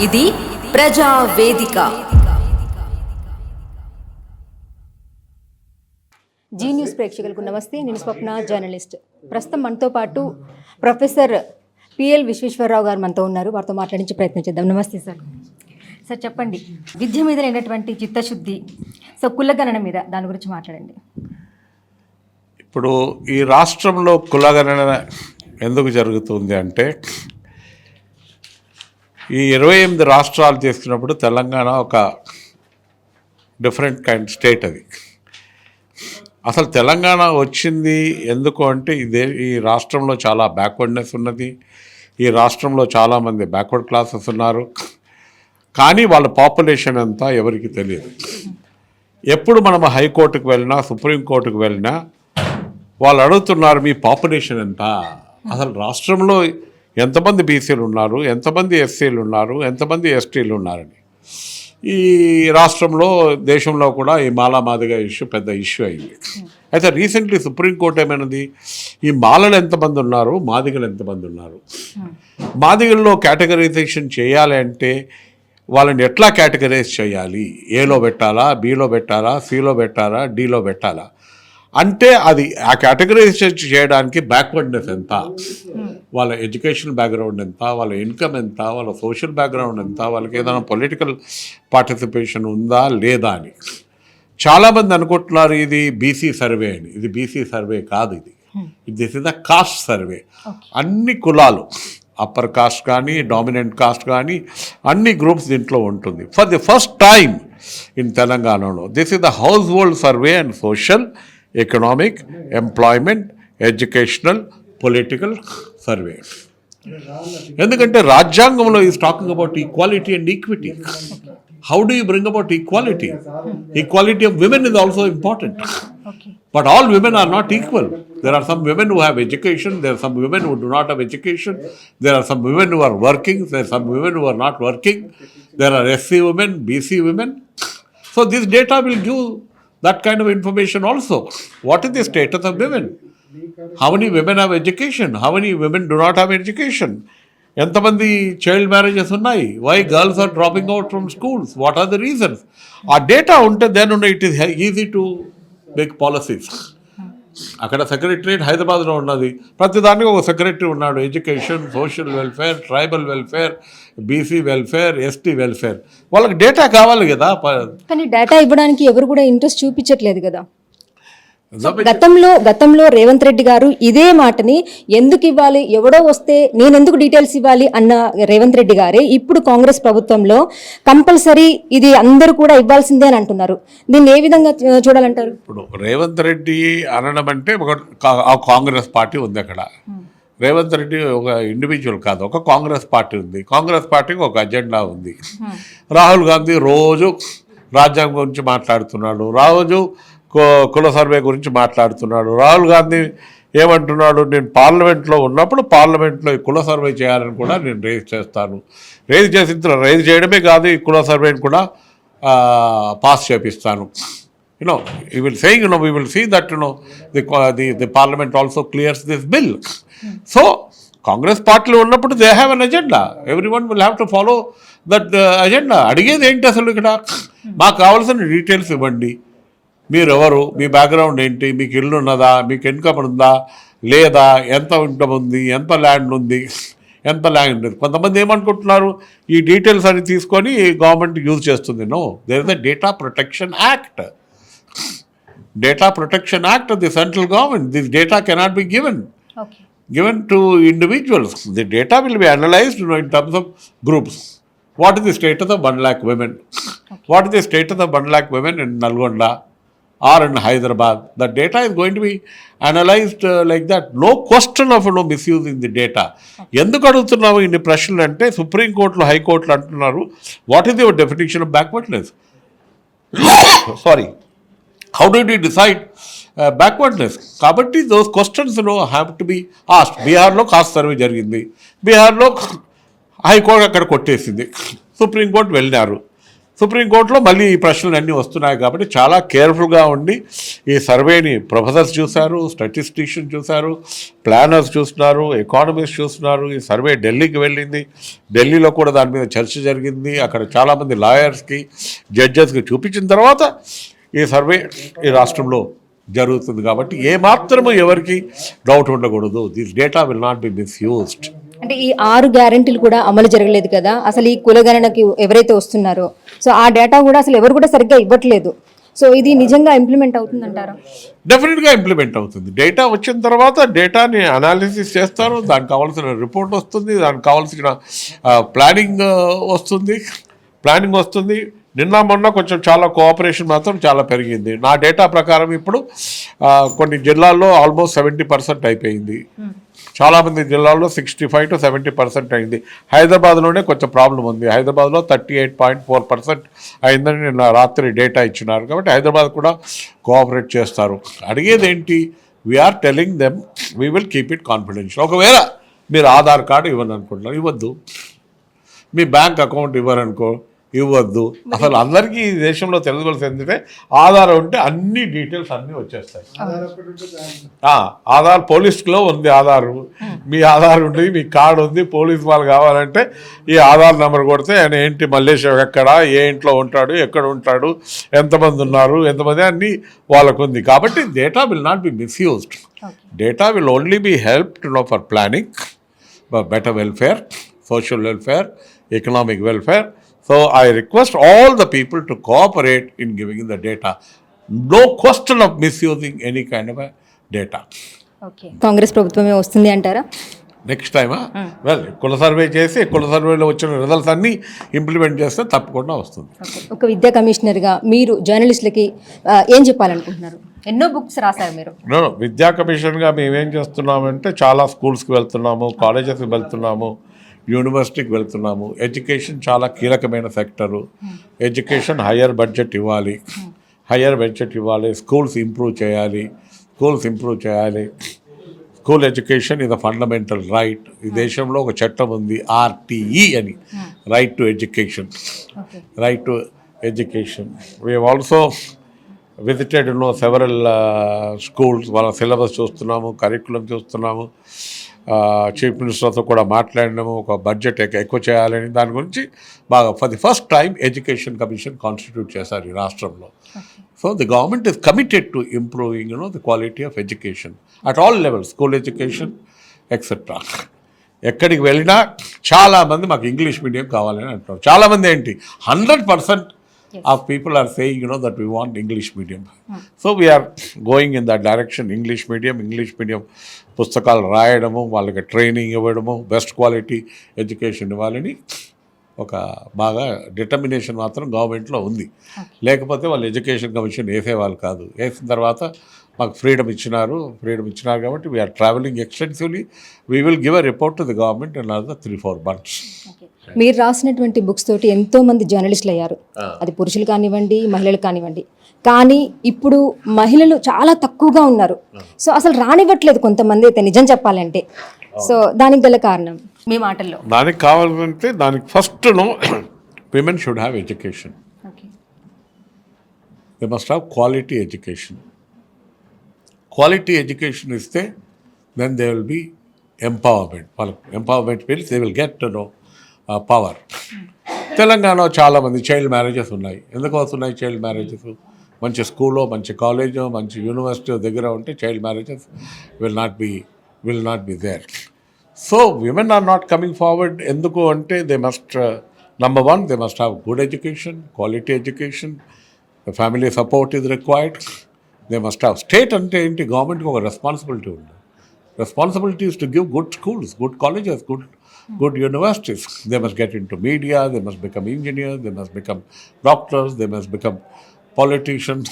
ఇది ప్రజా వేదిక. జీ న్యూస్ ప్రేక్షకులకు నమస్తే. నేను స్వప్న, జర్నలిస్ట్. ప్రస్తుతం మనతో పాటు ప్రొఫెసర్ పిఎల్ విశ్వేశ్వరరావు గారు మనతో ఉన్నారు. వారితో మాట్లాడించే ప్రయత్నం చేద్దాం. నమస్తే సార్. సార్ చెప్పండి, విద్య మీద లేనటువంటి చిత్తశుద్ధి, సో కులగణన మీద దాని గురించి మాట్లాడండి. ఇప్పుడు ఈ రాష్ట్రంలో కులగణన ఎందుకు జరుగుతుంది అంటే, ఈ 28 రాష్ట్రాలు చేస్తున్నప్పుడు తెలంగాణ ఒక డిఫరెంట్ కైండ్ స్టేట్. అది అసలు తెలంగాణ వచ్చింది ఎందుకు అంటే, ఈ రాష్ట్రంలో చాలా బ్యాక్వర్డ్నెస్ ఉన్నది. ఈ రాష్ట్రంలో చాలామంది బ్యాక్వర్డ్ క్లాసెస్ ఉన్నారు. కానీ వాళ్ళ పాపులేషన్ అంతా ఎవరికి తెలియదు. ఎప్పుడు మనం హైకోర్టుకు వెళ్ళినా, సుప్రీంకోర్టుకు వెళ్ళినా వాళ్ళు అడుగుతున్నారు, మీ పాపులేషన్ ఎంత, అసలు రాష్ట్రంలో ఎంతమంది బీసీలు ఉన్నారు, ఎంతమంది ఎస్సీలు ఉన్నారు, ఎంతమంది ఎస్టీలు ఉన్నారని. ఈ రాష్ట్రంలో, దేశంలో కూడా ఈ మాలామాదిగ ఇష్యూ పెద్ద ఇష్యూ అయింది. అయితే రీసెంట్లీ సుప్రీంకోర్టు ఏమైనది, ఈ మాలలు ఎంతమంది ఉన్నారు, మాదిగలు ఎంతమంది ఉన్నారు, మాదిగల్లో కేటగరైజేషన్ చేయాలి అంటే వాళ్ళని ఎట్లా కేటగరైజ్ చేయాలి, ఏలో పెట్టాలా, బీలో పెట్టాలా, సిలో పెట్టాలా, డీలో పెట్టాలా అంటే, అది ఆ కేటగరైజేషన్ చేయడానికి బ్యాక్వర్డ్నెస్ ఎంత, వాళ్ళ ఎడ్యుకేషన్ బ్యాక్గ్రౌండ్ ఎంత, వాళ్ళ ఇన్కమ్ ఎంత, వాళ్ళ సోషల్ బ్యాక్గ్రౌండ్ ఎంత, వాళ్ళకి ఏదైనా పొలిటికల్ పార్టిసిపేషన్ ఉందా లేదా అని. చాలామంది అనుకుంటున్నారు ఇది బీసీ సర్వే అని. ఇది బీసీ సర్వే కాదు. This is the caste survey. అన్ని కులాలు, అప్పర్ కాస్ట్ కానీ, డామినెంట్ కాస్ట్ కానీ, అన్ని గ్రూప్స్ దీంట్లో ఉంటుంది. For the first time in తెలంగాణలో this is the household survey and social, economic, employment, educational, political survey. ఎందుకంటే రాజ్యాంగంలో is talking about equality and equity. How do you bring about equality? Equality of women is also important. But all women are not equal. There are some women who have education, there are some women who do not have education, there are some women who are working, there are some women who are not working, there are SC women, BC women. So this data will give that kind of information also. What is the status of women? How many women have education? How many women do not have education? ఎంతమంది child marriages ఉన్నాయి? Why girls are dropping out from schools? What are the reasons? ఆ data ఉంటే then it is easy to make policies. అక్కడ secretariat హైదరాబాద్లో ఉన్నది, ప్రతిదానికి ఒక secretary ఉన్నాడు. Education, social welfare, tribal welfare, BC welfare, ST welfare. వాళ్ళకి డేటా కావాలి కదా. కానీ డేటా ఇవ్వడానికి ఎవరు కూడా ఇంట్రెస్ట్ చూపించట్లేదు కదా. గతంలో రేవంత్ రెడ్డి గారు ఇదే మాటని ఎందుకు ఇవ్వాలి, ఎవడో వస్తే నేను ఎందుకు డీటెయిల్స్ ఇవ్వాలి అన్న రేవంత్ రెడ్డి గారే ఇప్పుడు కాంగ్రెస్ ప్రభుత్వంలో కంపల్సరీ ఇది అందరూ కూడా ఇవ్వాల్సిందే అని అంటున్నారు. దీన్ని ఏ విధంగా చూడాలంటారు? ఇప్పుడు రేవంత్ రెడ్డి అనడం అంటే ఒక కాంగ్రెస్ పార్టీ ఉంది అక్కడ. రేవంత్ రెడ్డి ఒక ఇండివిజువల్ కాదు, ఒక కాంగ్రెస్ పార్టీ ఉంది. కాంగ్రెస్ పార్టీకి ఒక అజెండా ఉంది. రాహుల్ గాంధీ రోజు రాజ్యాంగం గురించి మాట్లాడుతున్నాడు, రోజు కుల సర్వే గురించి మాట్లాడుతున్నాడు. రాహుల్ గాంధీ ఏమంటున్నాడు, నేను పార్లమెంట్లో ఉన్నప్పుడు పార్లమెంట్లో ఈ కుల సర్వే చేయాలని కూడా నేను రేజ్ చేస్తాను. రేజ్ చేయడమే కాదు, ఈ కుల సర్వేని కూడా పాస్ చేపిస్తాను. You will say, we will see that, the parliament also clears this bill. So, Congress party ఉన్నప్పుడు they have an agenda. Everyone will have to follow that agenda. అడిగేది ఏంటి అసలు ఇక్కడ? మాకు కావాల్సిన డీటెయిల్స్ ఇవ్వండి. మీరు ఎవరు, మీ బ్యాక్గ్రౌండ్ ఏంటి, మీకు ఇల్లు ఉన్నదా, మీకు ఇన్కమ్ ఉందా లేదా, ఎంత ఇన్కమ్ ఉంది, ఎంత ల్యాండ్ ఉంది, ఎంత ల్యాండ్ ఉంది. కొంతమంది ఏమనుకుంటున్నారు, ఈ డీటెయిల్స్ అని తీసుకొని గవర్నమెంట్ యూజ్ చేస్తుంది. No, there is the data protection act. Data Protection Act of the central government. This data cannot be given to individuals. The data will be analyzed in terms of groups. What is the status of 1 lakh women? What is the status of 1 lakh women in Nalgonda or in Hyderabad? The data is going to be analyzed like that. No question of misusing the data. ఎందుకు అడుగుతున్నాము ఇన్ని ప్రశ్నలు అంటే, సుప్రీంకోర్టులో, హైకోర్టులో అంటున్నారు, what is your definition of backwardness? Sorry, how did you decide backwardness? కాబట్టి those questions have to be asked. బీహార్లో కాస్ట్ సర్వే జరిగింది, బీహార్లో హైకోర్టు అక్కడ కొట్టేసింది, సుప్రీంకోర్టు వెళ్ళినారు. సుప్రీంకోర్టులో మళ్ళీ ఈ ప్రశ్నలు అన్నీ వస్తున్నాయి కాబట్టి చాలా కేర్ఫుల్గా ఉండి ఈ సర్వేని ప్రొఫెసర్స్ చూశారు, స్టాటిస్టిషియన్ చూశారు, ప్లానర్స్ చూస్తున్నారు, ఎకానమిస్ట్ చూస్తున్నారు. ఈ సర్వే ఢిల్లీకి వెళ్ళింది, ఢిల్లీలో కూడా దాని మీద చర్చ జరిగింది. అక్కడ చాలామంది లాయర్స్కి, జడ్జెస్కి చూపించిన తర్వాత ఈ సర్వే ఈ రాష్ట్రంలో జరుగుతుంది. కాబట్టి ఏమాత్రము ఎవరికి డౌట్ ఉండకూడదు. This data will not be misused. అంటే ఈ 6 గ్యారెంటీలు కూడా అమలు జరగలేదు కదా, అసలు ఈ కులగణనకి ఎవరైతే వస్తున్నారో సో ఆ డేటా కూడా అసలు ఎవరు కూడా సరిగ్గా ఇవ్వట్లేదు. సో ఇది నిజంగా ఇంప్లిమెంట్ అవుతుందంటారా? డెఫినెట్గా ఇంప్లిమెంట్ అవుతుంది. డేటా వచ్చిన తర్వాత డేటాని అనాలిసిస్ చేస్తారు, దానికి కావాల్సిన రిపోర్ట్ వస్తుంది, దానికి కావాల్సిన ప్లానింగ్ వస్తుంది. నిన్న మొన్న కొంచెం చాలా కోఆపరేషన్ మాత్రం చాలా పెరిగింది. నా డేటా ప్రకారం ఇప్పుడు కొన్ని జిల్లాల్లో ఆల్మోస్ట్ 70% అయిపోయింది. చాలామంది జిల్లాల్లో 65 to 70% అయింది. హైదరాబాద్లోనే కొంచెం ప్రాబ్లం ఉంది. హైదరాబాద్లో 38.4% అయిందని నిన్న రాత్రి డేటా ఇచ్చినారు. కాబట్టి హైదరాబాద్ కూడా కోఆపరేట్ చేస్తారు. అడిగేది ఏంటి, we are telling them we will keep it confidential. ఒకవేళ మీరు ఆధార్ కార్డు ఇవ్వను అనుకుంటున్నారు, ఇవ్వద్దు. మీ బ్యాంక్ అకౌంట్ ఇవ్వరనుకో, ఇవ్వద్దు. అసలు అందరికీ ఈ దేశంలో తెలుసుకోవాల్సి ఏంటంటే ఆధార్ ఉంటే అన్ని డీటెయిల్స్ అన్నీ వచ్చేస్తాయి. ఆధార్ పోలీస్లో ఉంది, ఆధారు మీ ఆధార్ ఉంది, మీ కార్డు ఉంది, పోలీస్ వాళ్ళు కావాలంటే ఈ ఆధార్ నెంబర్ కొడితే ఆయన ఏంటి మల్లేశ్వర్ ఎక్కడ, ఏ ఇంట్లో ఉంటాడు, ఎక్కడ ఉంటాడు, ఎంతమంది ఉన్నారు, ఎంతమంది అన్నీ వాళ్ళకు ఉంది. కాబట్టి data will not be misused. Data will only be helped for planning, better welfare, social welfare, economic welfare. So I request all the people to cooperate in giving the data. No question of misusing any kind of a data. Okay, Congress ప్రభుత్వమే వస్తుంది అంటారా next టైమా? కుల survey చేసి కుల సర్వేలో వచ్చిన results అన్నీ ఇంప్లిమెంట్ చేస్తే తప్పకుండా వస్తుంది. ఒక విద్యా కమిషనర్గా మీరు జర్నలిస్టులకి ఏం చెప్పాలనుకుంటున్నారు? ఎన్నో బుక్స్ రాశారు మీరు. విద్యా కమిషన్గా మేమేం చేస్తున్నామంటే చాలా స్కూల్స్కి వెళ్తున్నాము, కాలేజెస్కి వెళ్తున్నాము, యూనివర్సిటీకి వెళ్తున్నాము. ఎడ్యుకేషన్ చాలా కీలకమైన సెక్టరు. ఎడ్యుకేషన్ హయ్యర్ బడ్జెట్ ఇవ్వాలి, స్కూల్స్ ఇంప్రూవ్ చేయాలి. స్కూల్ ఎడ్యుకేషన్ ఇది ఫండమెంటల్ రైట్. ఈ దేశంలో ఒక చట్టం ఉంది, RTE అని, right to education. We also visited several schools. వాళ్ళ సిలబస్ చూస్తున్నాము, కరికులం చూస్తున్నాము. చీఫ్ మినిస్టర్తో కూడా మాట్లాడినాము, ఒక బడ్జెట్ ఎక్కువ చేయాలని. దాని గురించి బాగా for the first time education commission constitute చేశారు ఈ రాష్ట్రంలో. So the government is committed to improving the quality of education at all levels, school education etcetera. ఎక్కడికి వెళ్ళినా చాలామంది మాకు ఇంగ్లీష్ మీడియం కావాలని అంటున్నారు. చాలామంది ఏంటి 100% of people are saying that we want English medium. So we are going in that direction. English medium పుస్తకాలు రాయడము, వాళ్ళకి ట్రైనింగ్ ఇవ్వడము, బెస్ట్ క్వాలిటీ ఎడ్యుకేషన్ ఇవ్వాలని ఒక బాగా డిటర్మినేషన్ మాత్రం గవర్నమెంట్లో ఉంది. లేకపోతే వాళ్ళు ఎడ్యుకేషన్ కమిషన్ వేసేవాళ్ళు కాదు. వేసిన తర్వాత మాకు ఫ్రీడమ్ ఇచ్చినారు కాబట్టి we are travelling extensively. We will give a report to the government in another 3-4 months. మీరు రాసినటువంటి బుక్స్ తోటి ఎంతో మంది జర్నలిస్టులు అయ్యారు, అది పురుషులు కానివ్వండి, మహిళలు కానివ్వండి. కానీ ఇప్పుడు మహిళలు చాలా తక్కువగా ఉన్నారు. సో అసలు రానివ్వట్లేదు కొంతమంది అయితే, నిజం చెప్పాలంటే. సో దానికి గల కారణం మీ మాటల్లో? దానికి కావాలంటే దానికి first women should have education. They must have quality education. Quality education ఇస్తే then they will be empowerment. వాళ్ళకి empowerment means they will get power. తెలంగాణలో చాలామంది చైల్డ్ మ్యారేజెస్ ఉన్నాయి. ఎందుకు వస్తున్నాయి చైల్డ్ మ్యారేజెస్? మంచి స్కూల్లో, మంచి కాలేజో, మంచి యూనివర్సిటీ దగ్గర ఉంటే child marriages will not be there. So women are not coming forward. ఎందుకు అంటే they must, number 1, they must have good education, quality education. The family support is required. They must have state అంటే ఏంటి, గవర్నమెంట్కి ఒక responsibility ఉంది. Responsibility is to give good schools, good colleges, good universities. They must get into media, they must become engineers, they must become doctors, they must become politicians.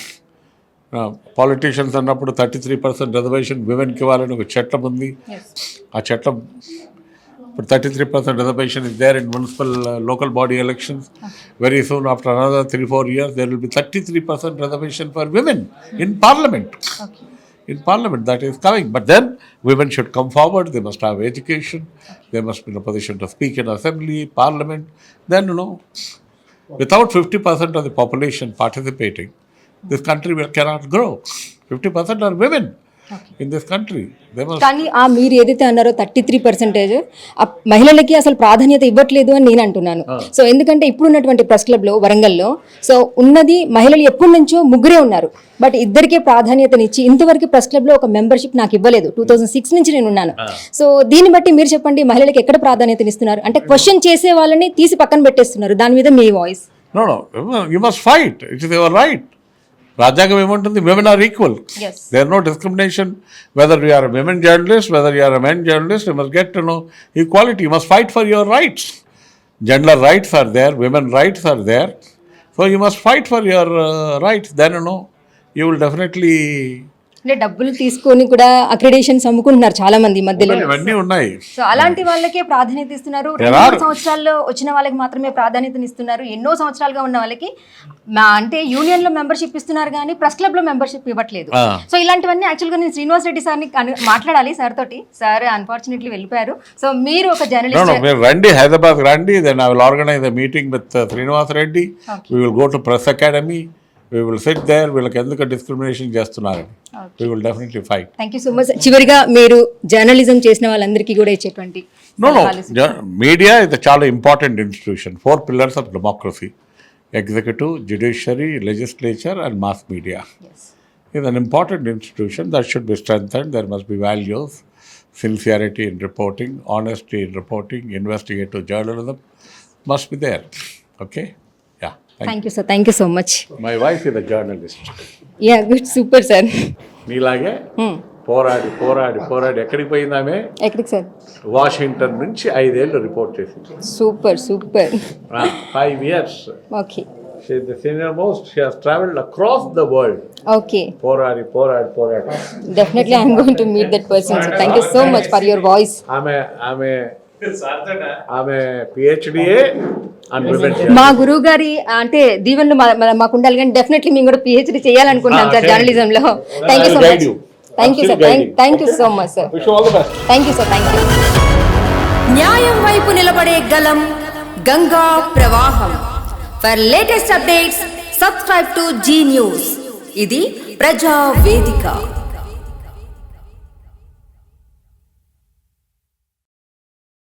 Politicians అన్నప్పుడు 33% reservation విమెన్కి ఇవ్వాలని ఒక చట్టం ఉంది. ఆ చట్టం ఇప్పుడు 33% reservation is there in municipal local body elections. Very soon, after another 3-4 years, there will be 33% reservation for women in parliament. In parliament, that is coming. But then women should come forward. They must have education. They must be in a position to speak in assembly, parliament. Then Without 50% of the population participating, this country cannot grow. 50% are women in this country. They must. కానీ మీరు ఏదైతే అన్నారో 33% మహిళలకి అసలు ప్రాధాన్యత ఇవ్వట్లేదు అని నేను అంటున్నాను. సో ఎందుకంటే ఇప్పుడున్నటువంటి ప్రెస్ క్లబ్లో వరంగల్లో సో ఉన్నది మహిళలు ఎప్పటి నుంచో ముగ్గురే ఉన్నారు, బట్ ఇద్దరికే ప్రాధాన్యతనిచ్చి ఇంతవరకు ప్రెస్ క్లబ్లో ఒక మెంబర్షిప్ నాకు ఇవ్వలేదు. 2006 నుంచి నేను ఉన్నాను. సో దీన్ని బట్టి మీరు చెప్పండి, మహిళలకు ఎక్కడ ప్రాధాన్యతనిస్తున్నారు? అంటే క్వశ్చన్ చేసే వాళ్ళని తీసి పక్కన పెట్టేస్తున్నారు. దాని మీద మీ voice. No, you must fight. It is your right. రాజ్యాంగం ఏమంటుంది? Women are equal. There no discrimination whether you are women journalist, whether you are men journalist. You must get to know equality. You must fight for your rights. Gender rights are there, women rights are there. So you must fight for your rights. Then you will definitely. అంటే డబ్బులు తీసుకొని కూడా accreditations అమ్ముకుంటున్నారు చాలా మంది మధ్యలో. ఇవన్నీ ఉన్నాయి. సో అలాంటి వాళ్ళకే ప్రాధాన్యత ఇస్తున్నారు. 2 సంవత్సరాల్లో వచ్చిన వాళ్ళకి మాత్రమే ప్రాధాన్యతనిస్తున్నారు. ఎన్నో సంవత్సరాలుగా ఉన్న వాళ్ళకి అంటే యూనియన్ లో మెంబర్షిప్ ఇస్తున్నారు కానీ ప్రెస్ క్లబ్ లో మెంబర్షిప్ ఇవ్వట్లేదు. సో ఇలాంటివన్నీ యాక్చువల్గా నేను శ్రీనివాస్ రెడ్డి సార్ని మాట్లాడాలి సార్ తోటి. సార్ అన్ఫార్చునేట్లీ వెళ్ళిపోయారు. సో మీరు ఒక జర్నలిస్ట్, రండి, హైదరాబాద్ రండి. Then I will organize a meeting with Srinivas Reddy. We will go to press academy. We will sit there. వీళ్ళకి ఎందుకు డిస్క్రిమినేషన్ చేస్తున్నారని we will definitely fight. Thank you so much. చివరిగా మీరు జర్నలిజం చేసిన వాళ్ళందరికీ కూడా ఇచ్చేటువంటి No, media is a చాలా important institution. 4 pillars of democracy: executive, judiciary, legislature and mass media. It's an important institution that should be strengthened. There must be values, sincerity in reporting, honesty in reporting, investigative journalism must be there. Okay? Yeah. Thank you sir. Thank you so much. My wife is a journalist. Yeah, good, super sir. నీలాగే పోరాడి పోరాడి పోరాడి ఎక్కడికి పోయిందామే? ఎక్కడికి sir? Washington నుంచి 5 ఏళ్ళు report చేసింది. Super super. 5 years. Okay. She is the senior most. She has traveled across the world. Okay. పోరాడి పోరాడి పోరాడి. Definitely I'm going to meet that person. So thank you so much for your voice. ఆమె పిహెచ్డిఏ and women. మా గురువు గారి అంటే దీవెనలు మాకు ఉండాలి, కానీ డెఫినెట్లీ మేము కూడా పిహెచ్డి చేయాలనుకుంటున్నాం సార్ జర్నలిజంలో. Thank you so much. Thank you sir. Thank you so much sir. Thank you sir. Thank you. న్యాయం వైపు నిలబడే గలం గంగా ప్రవాహం. For latest updates subscribe to Zee news. ఇది ప్రజా వేదిక.